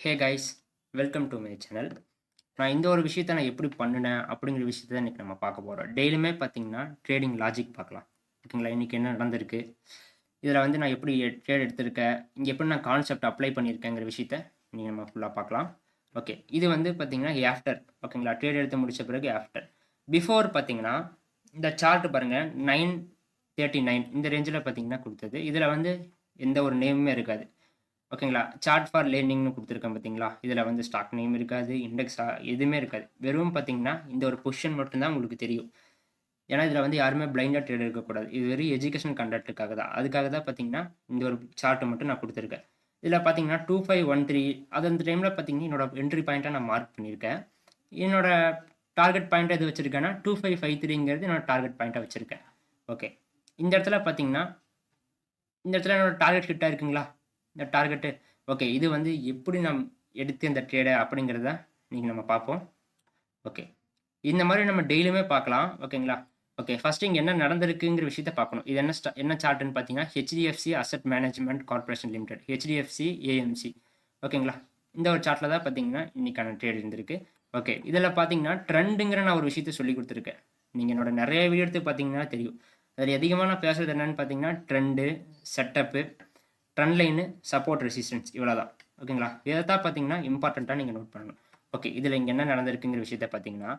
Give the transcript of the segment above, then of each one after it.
Hey guys, welcome to my channel. நான் இந்த ஒரு விஷயத்த நான் எப்படி பண்ணுனேன் அப்படிங்கிற விஷயத்த தான் இன்னைக்கு நம்ம பார்க்க போகிறோம். டெய்லியுமே பார்த்தீங்கன்னா ட்ரேடிங் லாஜிக் பார்க்கலாம். ஓகேங்களா? இன்னைக்கு என்ன நடந்திருக்கு, இதில் வந்து நான் எப்படி ட்ரேட் எடுத்திருக்கேன், இங்கே எப்படி நான் கான்செப்ட் அப்ளை பண்ணியிருக்கேங்கிற விஷயத்த நீங்கள் நம்ம ஃபுல்லாக பார்க்கலாம். ஓகே, இது வந்து பார்த்தீங்கன்னா ஆஃப்டர். ஓகேங்களா? ட்ரேட் எடுத்து முடிச்ச பிறகு ஆஃப்டர். பிஃபோர் பார்த்தீங்கன்னா இந்த சார்ட் பாருங்கள், 939 இந்த ரேஞ்சில் பார்த்தீங்கன்னா கொடுத்தது. இதில் வந்து எந்த ஒரு நேமுமே இருக்காது. ஓகேங்களா? சார்ட் ஃபார் லேர்னிங்னு கொடுத்துருக்கேன் பார்த்தீங்களா? இதில் வந்து ஸ்டாக் நேம் இருக்காது, இண்டெக்ஸா எதுவுமே இருக்காது. வெறும் பார்த்தீங்கன்னா இந்த ஒரு பொசிஷன் மட்டும்தான் உங்களுக்கு தெரியும். ஏன்னா இதில் வந்து யாருமே பிளைண்டாக ட்ரேட் எடுக்கக்கூடாது. இது வெறும் எஜுகேஷன் கண்டக்ட்டுக்காக தான். அதுக்காக தான் பார்த்தீங்கன்னா இந்த ஒரு சார்ட்டை மட்டும் நான் கொடுத்துருக்கேன். இதில் பார்த்தீங்கன்னா 2513 அது அந்த டைமில் பார்த்தீங்கன்னா என்னோட என்ட்ரி பாயிண்ட்டை நான் மார்க் பண்ணியிருக்கேன். என்னோட டார்கெட் பாயிண்ட் எது வச்சுருக்கேன்னா 2553ங்கிறது என்னோட டார்கெட் பாயிண்ட்டை வச்சுருக்கேன். ஓகே, இந்த இடத்துல பார்த்தீங்கன்னா இந்த இடத்துல என்னோட டார்கெட் ஹிட் ஆயிருக்குங்களா? இந்த டார்கெட்டு ஓகே, இது வந்து எப்படி நாம் எடுத்து இந்த ட்ரேடை அப்படிங்கிறத நீங்கள் நம்ம பார்ப்போம். ஓகே, இந்த மாதிரி நம்ம டெய்லியுமே பார்க்கலாம். ஓகேங்களா? ஓகே, ஃபஸ்ட்டு இங்கே என்ன நடந்திருக்குங்கிற விஷயத்த பார்க்கணும். இது என்ன சார்ட்டுன்னு பார்த்தீங்கன்னா HDFC asset management corporation limited, HDFC AMC. ஓகேங்களா? இந்த ஒரு சார்ட்டில் தான் பார்த்தீங்கன்னா இன்றைக்கான ட்ரேட் இருந்திருக்கு. ஓகே, இதில் பார்த்தீங்கன்னா ட்ரெண்டுங்கிற நான் ஒரு விஷயத்த சொல்லி கொடுத்துருக்கேன். நீங்கள் என்னோட நிறைய வீடியோ எடுத்து பார்த்தீங்கன்னா தெரியும். அதில் அதிகமாக நான் பேசுகிறது என்னென்னு பார்த்தீங்கன்னா trend, setup, trend line, support, resistance, இவ்வளோ தான். ஓகேங்களா? இதை தான் பார்த்தீங்கன்னா இம்பார்ட்டண்ட்டாக நீங்கள் நோட் பண்ணணும். ஓகே, இதில் இங்கே என்ன நடந்திருக்குங்கிற விஷயத்த பார்த்தீங்கன்னா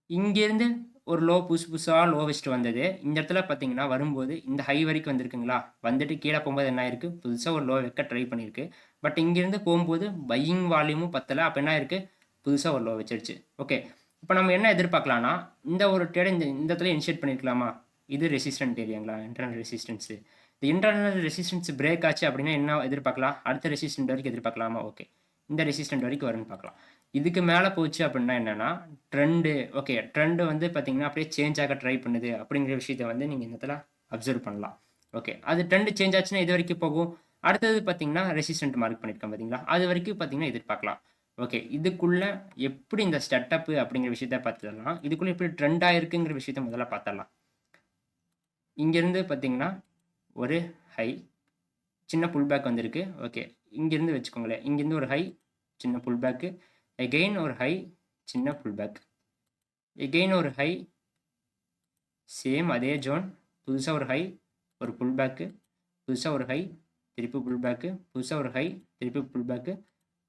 இங்கேருந்து ஒரு லோ புதுசாக லோ வச்சுட்டு வந்தது. இந்த இடத்துல பார்த்தீங்கன்னா வரும்போது இந்த ஹை வரைக்கும் வந்திருக்குங்களா? வந்துட்டு கீழே போகும்போது என்ன ஆயிருக்கு, புதுசாக ஒரு லோ வைக்க ட்ரை பண்ணியிருக்கு. பட் இங்கேருந்து போகும்போது பையிங் வால்யூமும் பத்தலை. அப்போ என்ன ஆயிருக்கு, புதுசாக ஒரு லோ வச்சிருச்சு. ஓகே, இப்போ நம்ம என்ன எதிர்பார்க்கலாம்னா இந்த ஒரு ட்ரேடை இந்த இடத்துல இனிஷியேட் பண்ணியிருக்கலாமா? இது ரெசிஸ்டன்ட் ஏரியாங்களா, இன்டர்னல் ரெசிஸ்டன்ஸு. இந்த இன்டர்னல் ரெசிஸ்டன்ஸ் பிரேக் ஆச்சு அப்படின்னா என்ன எதிர்பார்க்கலாம்? அடுத்த ரெசிஸ்டன்ட் வரைக்கும் எதிர்பார்க்கலாமா? ஓகே, இந்த ரெசிஸ்டன்ட் வரைக்கும் வரும்னு பார்க்கலாம். இதுக்கு மேலே போச்சு அப்படின்னா என்னென்னா ட்ரெண்டு. ஓகே, ட்ரெண்டு வந்து பார்த்தீங்கன்னா அப்படியே சேஞ்ச் ஆக ட்ரை பண்ணுது அப்படிங்கிற விஷயத்த வந்து நீங்கள் இந்த இடத்துல அப்சர்வ் பண்ணலாம். ஓகே, அது ட்ரெண்டு சேஞ்ச் ஆச்சுன்னா இது வரைக்கும் போகும். அடுத்தது பார்த்தீங்கன்னா ரெசிஸ்டன்ட் மார்க் பண்ணியிருக்கேன் பார்த்தீங்களா? அது வரைக்கும் பார்த்தீங்கன்னா எதிர்பார்க்கலாம். ஓகே, இதுக்குள்ளே எப்படி இந்த ஸ்டெட்டப்பு அப்படிங்கிற விஷயத்த பார்த்துடலாம். இதுக்குள்ளே எப்படி ட்ரெண்ட் ஆகிருக்குங்கிற விஷயத்த முதல்ல பார்த்துடலாம். இங்கேருந்து பார்த்தீங்கன்னா ஒரு ஹை, சின்ன புல் பேக் வந்திருக்கு. ஓகே, இங்கேருந்து வச்சுக்கோங்களேன், இங்கேருந்து ஒரு ஹை, சின்ன புல் பேக்கு, எகெயின் ஒரு ஹை, சின்ன புல் பேக், எகெயின் ஒரு ஹை, சேம் அதே ஜோன், புதுசாக ஒரு ஹை, ஒரு புல் பேக்கு, புதுசாக ஒரு ஹை, திருப்பி புல் பேக்கு, புதுசாக ஒரு ஹை, திருப்பி புல் பேக்கு,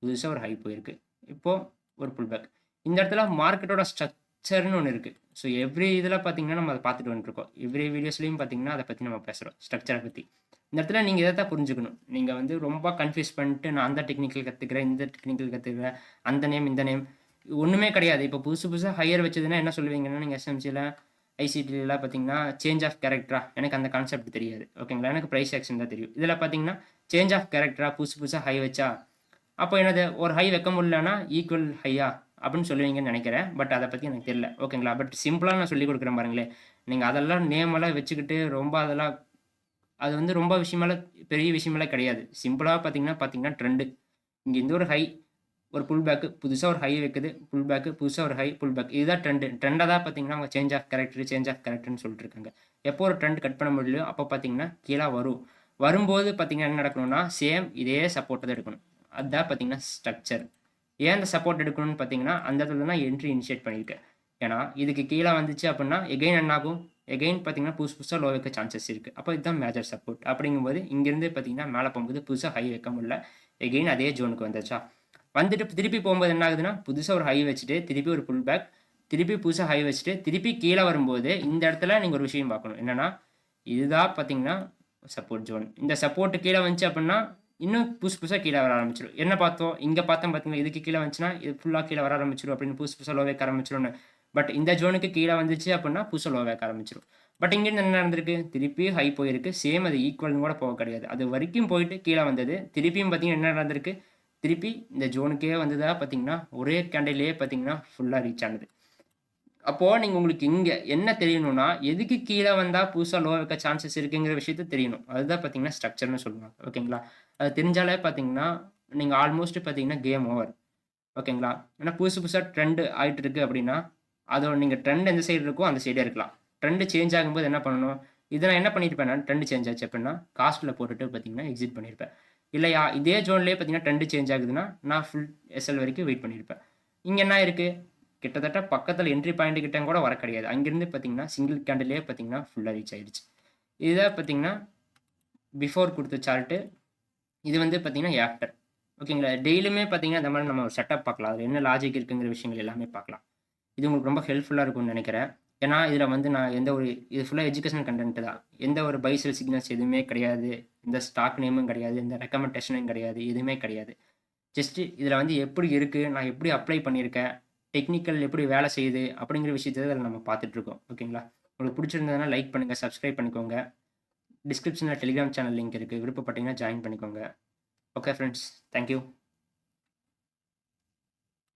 புதுசாக ஒரு ஹை போயிருக்கு. இப்போது ஒரு புல் பேக். இந்த இடத்துல மார்க்கெட்டோட ஸ்ட்ரக்சர்னு ஒன்று இருக்குது. ஸோ எவ்ரி இதில் பார்த்தீங்கன்னா நம்ம அதை பார்த்துட்டு வந்துருக்கோம். எவ்ரி வீடியோஸ்லையும் பார்த்தீங்கன்னா அதை பற்றி நம்ம பேசுகிறோம், ஸ்ட்ரக்சரை பற்றி. இந்த இடத்துல நீங்கள் இதை தான் புரிஞ்சுக்கணும். நீங்கள் வந்து ரொம்ப கன்ஃபியூஸ் பண்ணிட்டு நான் அந்த டெக்னிக்கல் கற்றுக்கிறேன், இந்த டெக்னிக்கல் கற்றுக்கிறேன், அந்த நேம் இந்த நேம் ஒன்றுமே கிடையாது. இப்போ புதுசாக ஹையர் வச்சதுன்னா என்ன சொல்லுவீங்கன்னா, நீங்கள் எஸ்எம்சியில் ஐசிடிலாம் பார்த்தீங்கன்னா சேஞ்ச் ஆஃப் கேரக்டரா, எனக்கு அந்த கான்செப்ட் தெரியாது. ஓகேங்களா? எனக்கு ப்ரைஸ் ஆக்ஷன் தான் தெரியும். இதில் பார்த்தீங்கன்னா சேஞ்ச் ஆஃப் கேரக்டரா, புதுசாக ஹை வச்சா அப்போ என்னது, ஒரு ஹை வைக்க முடியலன்னா ஈக்குவல் ஹையா அப்படின்னு சொல்லுவீங்கன்னு நினைக்கிறேன். பட் அதை பற்றி எனக்கு தெரியல. ஓகேங்களா? பட் சிம்பிளாக நான் சொல்லி கொடுக்குறேன் பாருங்களேன். நீங்கள் அதெல்லாம் நேமெல்லாம் வச்சுக்கிட்டு ரொம்ப அதெல்லாம் அது வந்து ரொம்ப விஷயமெல்லாம் பெரிய விஷயமெல்லாம் கிடையாது. சிம்பிளாக பார்த்தீங்கன்னா ட்ரெண்டு. இங்கே இந்த ஒரு ஹை, ஒரு புல் பேக்கு, புதுசாக ஒரு ஹை வைக்குது, புல் பேக்கு, புதுசாக ஒரு ஹை, புல் பேக். இதுதான் ட்ரெண்டு. ட்ரெண்டாக தான் பார்த்தீங்கன்னா அவங்க சேஞ்ச் ஆஃப் கேரக்டர்னு சொல்லிட்டு இருக்காங்க. எப்போ ஒரு ட்ரெண்ட் கட் பண்ண முடியலையோ அப்போ பார்த்தீங்கன்னா கீழே வரும். வரும்போது பார்த்தீங்கன்னா என்ன நடக்கணும்னா சேம் இதே சப்போர்ட்டை தான் எடுக்கணும். அதுதான் பார்த்தீங்கன்னா ஸ்ட்ரக்சர். ஏன் அந்த சப்போர்ட் எடுக்கணும்னு பார்த்தீங்கன்னா அந்த இடத்துல தான் என்ட்ரி இனிஷியேட் பண்ணியிருக்கேன். ஏன்னா இதுக்கு கீழே வந்துச்சு அப்படின்னா எகெயின் என்ன ஆகும், எகெயின் பார்த்தீங்கன்னா புதுசாக லோ வைக்க சான்சஸ் இருக்குது. அப்போ இதுதான் மேஜர் சப்போர்ட். அப்படிங்கும்போது இங்கேருந்து பார்த்தீங்கன்னா மேலே போகும்போது புதுசாக ஹை வைக்க முடியல, எகெயின் அதே ஜோனுக்கு வந்துச்சா, வந்துட்டு திருப்பி போகும்போது என்ன ஆகுதுன்னா புதுசாக ஒரு ஹை வச்சுட்டு திருப்பி ஒரு புல் பேக், திருப்பி புதுசாக ஹை வச்சுட்டு திருப்பி கீழே வரும்போது இந்த இடத்துல நீங்கள் ஒரு விஷயம் பார்க்கணும். என்னென்னா இதுதான் பார்த்தீங்கன்னா சப்போர்ட் ஜோன். இந்த சப்போர்ட்டு கீழே வந்துச்சு அப்படின்னா இன்னும் புதுசாக கீழே வர ஆரம்பிச்சிடும். என்ன பார்த்தோம், இங்கே பார்த்தோம் பார்த்தீங்கன்னா இதுக்கு கீழே வந்துச்சுன்னா இது ஃபுல்லாக கீழே வர ஆரம்பிச்சிடும் அப்படின்னு புதுசாக லோ வைக்க ஆரம்பிச்சிடும்னு. பட் இந்த ஜோனுக்கு கீழே வந்துச்சு அப்படின்னா புதுசாக லோ வைக்க ஆரம்பிச்சிடும். பட் இங்கேருந்து என்ன நடந்திருக்கு, திருப்பி ஹை போயிருக்கு. சேம் அது ஈக்குவல்னு கூட போக கிடையாது, அது வரைக்கும் போயிட்டு கீழே வந்தது. திருப்பியும் பார்த்தீங்கன்னா என்ன நடந்திருக்கு, திருப்பி இந்த ஜோனுக்கே வந்ததா பார்த்தீங்கன்னா ஒரே கேண்டிலே பார்த்தீங்கன்னா ஃபுல்லாக ரீச் ஆனது. அப்போது நீங்கள் உங்களுக்கு இங்கே என்ன தெரியணும்னா எதுக்கு கீழே வந்தால் புதுசாக லோ வைக்க சான்சஸ் இருக்குங்கிற விஷயத்த தெரியணும். அதுதான் பார்த்தீங்கன்னா ஸ்ட்ரக்சர்னு சொல்லுவாங்க. ஓகேங்களா? அது தெரிஞ்சாலே பார்த்தீங்கன்னா நீங்கள் ஆல்மோஸ்ட் பார்த்தீங்கன்னா கேம் ஓவர். ஓகேங்களா? ஏன்னா புதுசாக ட்ரெண்டு ஆகிட்டு இருக்குது அப்படின்னா அதோட நீங்கள் ட்ரெண்ட் எந்த சைடு இருக்கோ அந்த சைடே இருக்கலாம். ட்ரெண்டு சேஞ்ச் ஆகும்போது என்ன பண்ணணும், இதை நான் என்ன பண்ணியிருப்பேன், நான் ட்ரெண்டு சேஞ்ச் ஆச்சு அப்படின்னா காஸ்ட்டில் போட்டுட்டு பார்த்தீங்கன்னா எக்ஸிட் பண்ணியிருப்பேன். இல்லையா இதே ஜோன்லேயே பார்த்தீங்கன்னா ட்ரெண்டு சேஞ்ச் ஆகுதுன்னா நான் ஃபுல் எஸ்எல் வரைக்கும் வெயிட் பண்ணியிருப்பேன். இங்கே என்ன இருக்குது, கிட்டத்தட்ட பக்கத்தில் என்ட்ரி பாயிண்ட் கிட்ட கூட வர கிடையாது. அங்கேருந்து பார்த்தீங்கன்னா சிங்கிள் கேண்டிலே பார்த்தீங்கன்னா ஃபுல்லாக ரீச் ஆயிடுச்சு. இதுதான் பார்த்தீங்கன்னா பிஃபோர் கொடுத்த சார்ட்டு. இது வந்து பார்த்தீங்கன்னா ஆஃப்டர். ஓகேங்களா. டெய்லியுமே பார்த்தீங்கன்னா இந்த மாதிரி நம்ம ஒரு செட்டப் பார்க்கலாம். அதில் என்ன லாஜிக் இருக்குங்கிற விஷயங்கள் எல்லாமே பார்க்கலாம். இது உங்களுக்கு ரொம்ப ஹெல்ப்ஃபுல்லாக இருக்கும்னு நினைக்கிறேன். ஏன்னா இதில் வந்து நான் இது ஃபுல்லாக எஜுகேஷனல் கண்டென்ட் தான். எந்த ஒரு பை செல் சிக்னல்ஸ் எதுவுமே கிடையாது. எந்த ஸ்டாக் நேமும் கிடையாது. எந்த ரெக்கமெண்டேஷனும் கிடையாது. எதுவுமே கிடையாது. ஜஸ்ட்டு இதில் வந்து எப்படி இருக்குது, நான் எப்படி அப்ளை பண்ணியிருக்கேன், டெக்னிக்கல் எப்படி வேலை செய்யுது அப்படிங்கிற விஷயத்தை இதில் நம்ம பார்த்துட்ருக்கோம். ஓகேங்களா. உங்களுக்கு பிடிச்சிருந்ததுன்னா லைக் பண்ணுங்கள், சப்ஸ்கிரைப் பண்ணிக்கோங்க. டிஸ்கிரிப்ஷனில் டெலிகிராம் சேனல் லிங்க் இருக்குது. விருப்பப்பட்டீங்கன்னா ஜாயின் பண்ணிக்கோங்க. Okay friends, thank you.